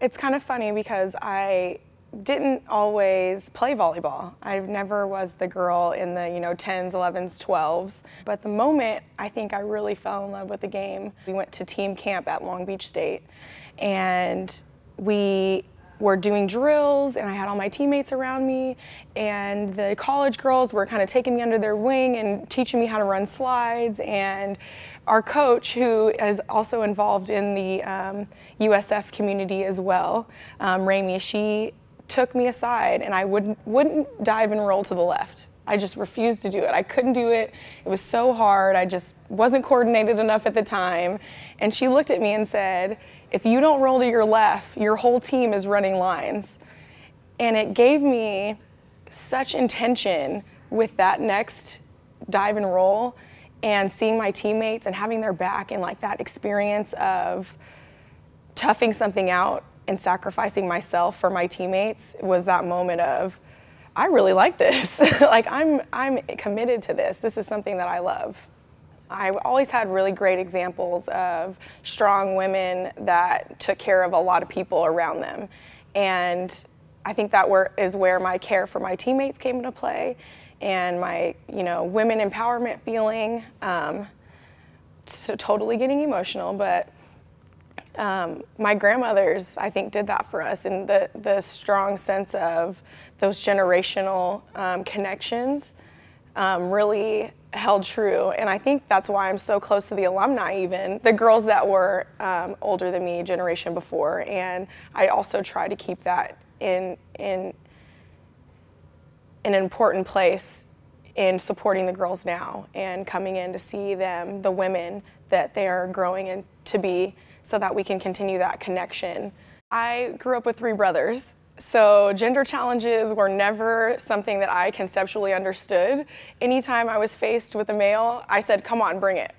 It's kind of funny because I didn't always play volleyball. I never was the girl in the 10s, 11s, 12s. But the moment I think I really fell in love with the game, we went to team camp at Long Beach State, and we were doing drills, and I had all my teammates around me, and the college girls were kind of taking me under their wing and teaching me how to run slides. And our coach, who is also involved in the USF community as well, Ramey, she took me aside, and I wouldn't dive and roll to the left. I just refused to do it. I couldn't do it. It was so hard. I just wasn't coordinated enough at the time. And she looked at me and said, if you don't roll to your left, your whole team is running lines. And it gave me such intention with that next dive and roll, and seeing my teammates and having their back, and like that experience of toughing something out and sacrificing myself for my teammates was that moment of, I really like this. Like I'm committed to this. This is something that I love. I always had really great examples of strong women that took care of a lot of people around them. And I think that is where my care for my teammates came into play, and my women empowerment feeling. So totally getting emotional, but my grandmothers, I think, did that for us, and the strong sense of those generational connections really held true. And I think that's why I'm so close to the alumni, even the girls that were older than me, generation before. And I also try to keep that in an important place in supporting the girls now, and coming in to see them, the women that they are growing to be, so that we can continue that connection. I grew up with 3 brothers, so gender challenges were never something that I conceptually understood. Anytime I was faced with a male, I said, come on, bring it,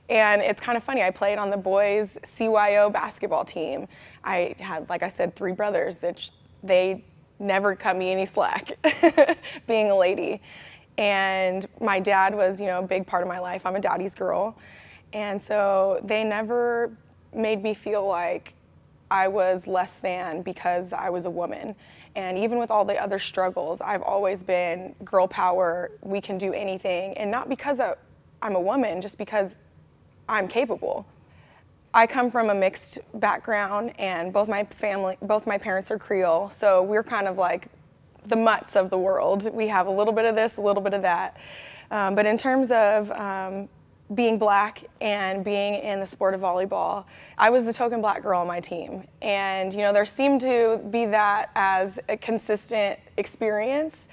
And it's kind of funny, I played on the boys' CYO basketball team. I had, like I said, 3 brothers that they never cut me any slack being a lady. And my dad was, a big part of my life. I'm a daddy's girl. And so they never made me feel like I was less than because I was a woman. And even with all the other struggles, I've always been girl power, we can do anything. And not because I'm a woman, just because I'm capable. I come from a mixed background, and both my parents are Creole, so we're kind of like the mutts of the world. We have a little bit of this, a little bit of that. But in terms of being black and being in the sport of volleyball, I was the token black girl on my team. And there seemed to be that as a consistent experience.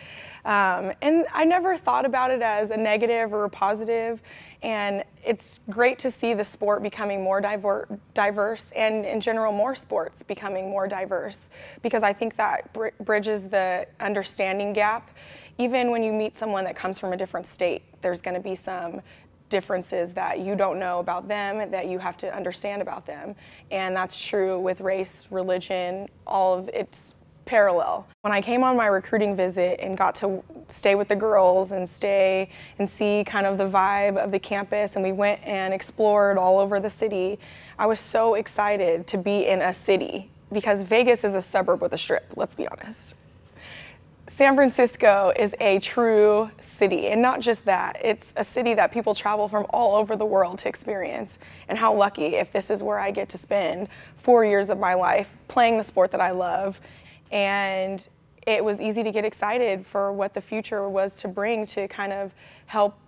And I never thought about it as a negative or a positive. And it's great to see the sport becoming more diverse, and in general more sports becoming more diverse, because I think that bridges the understanding gap. Even when you meet someone that comes from a different state, there's going to be some differences that you don't know about them that you have to understand about them. And that's true with race, religion, all of its parallel. When I came on my recruiting visit and got to stay with the girls and stay and see kind of the vibe of the campus, and we went and explored all over the city, I was so excited to be in a city, because Vegas is a suburb with a strip, let's be honest. San Francisco is a true city, and not just that, it's a city that people travel from all over the world to experience. And how lucky if this is where I get to spend 4 years of my life playing the sport that I love. And it was easy to get excited for what the future was to bring, to kind of help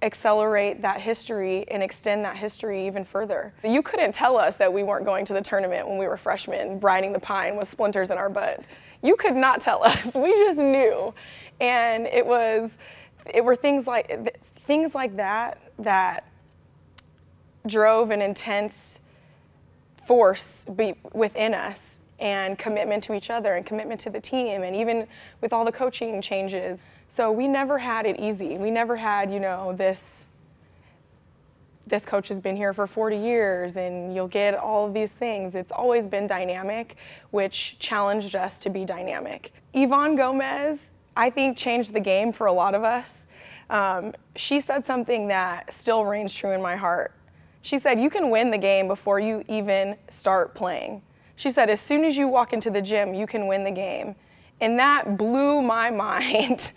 accelerate that history and extend that history even further. You couldn't tell us that we weren't going to the tournament when we were freshmen, riding the pine with splinters in our butt. You could not tell us. We just knew. And it were things like that that drove an intense force within us, and commitment to each other and commitment to the team, and even with all the coaching changes. So we never had it easy. We never had, this coach has been here for 40 years and you'll get all of these things. It's always been dynamic, which challenged us to be dynamic. Yvonne Gomez, I think, changed the game for a lot of us. She said something that still reigns true in my heart. She said, you can win the game before you even start playing. She said, as soon as you walk into the gym, you can win the game. And that blew my mind.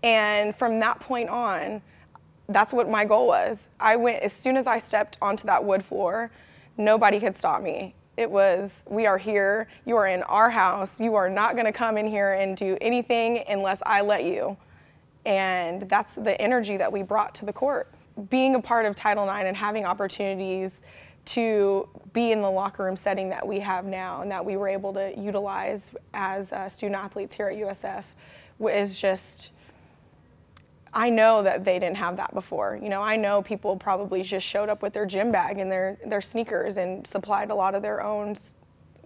And from that point on, that's what my goal was. I went, as soon as I stepped onto that wood floor, nobody could stop me. It was, we are here, you are in our house, you are not gonna come in here and do anything unless I let you. And that's the energy that we brought to the court. Being a part of Title IX and having opportunities to be in the locker room setting that we have now and that we were able to utilize as student athletes here at USF is just, I know that they didn't have that before. You know, I know people probably just showed up with their gym bag and their sneakers and supplied a lot of their own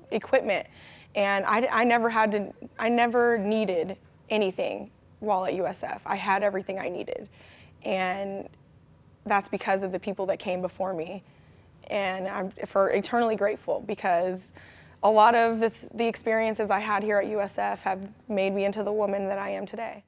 equipment. And I never needed anything while at USF. I had everything I needed. And that's because of the people that came before me. And I'm eternally grateful, because a lot of the experiences I had here at USF have made me into the woman that I am today.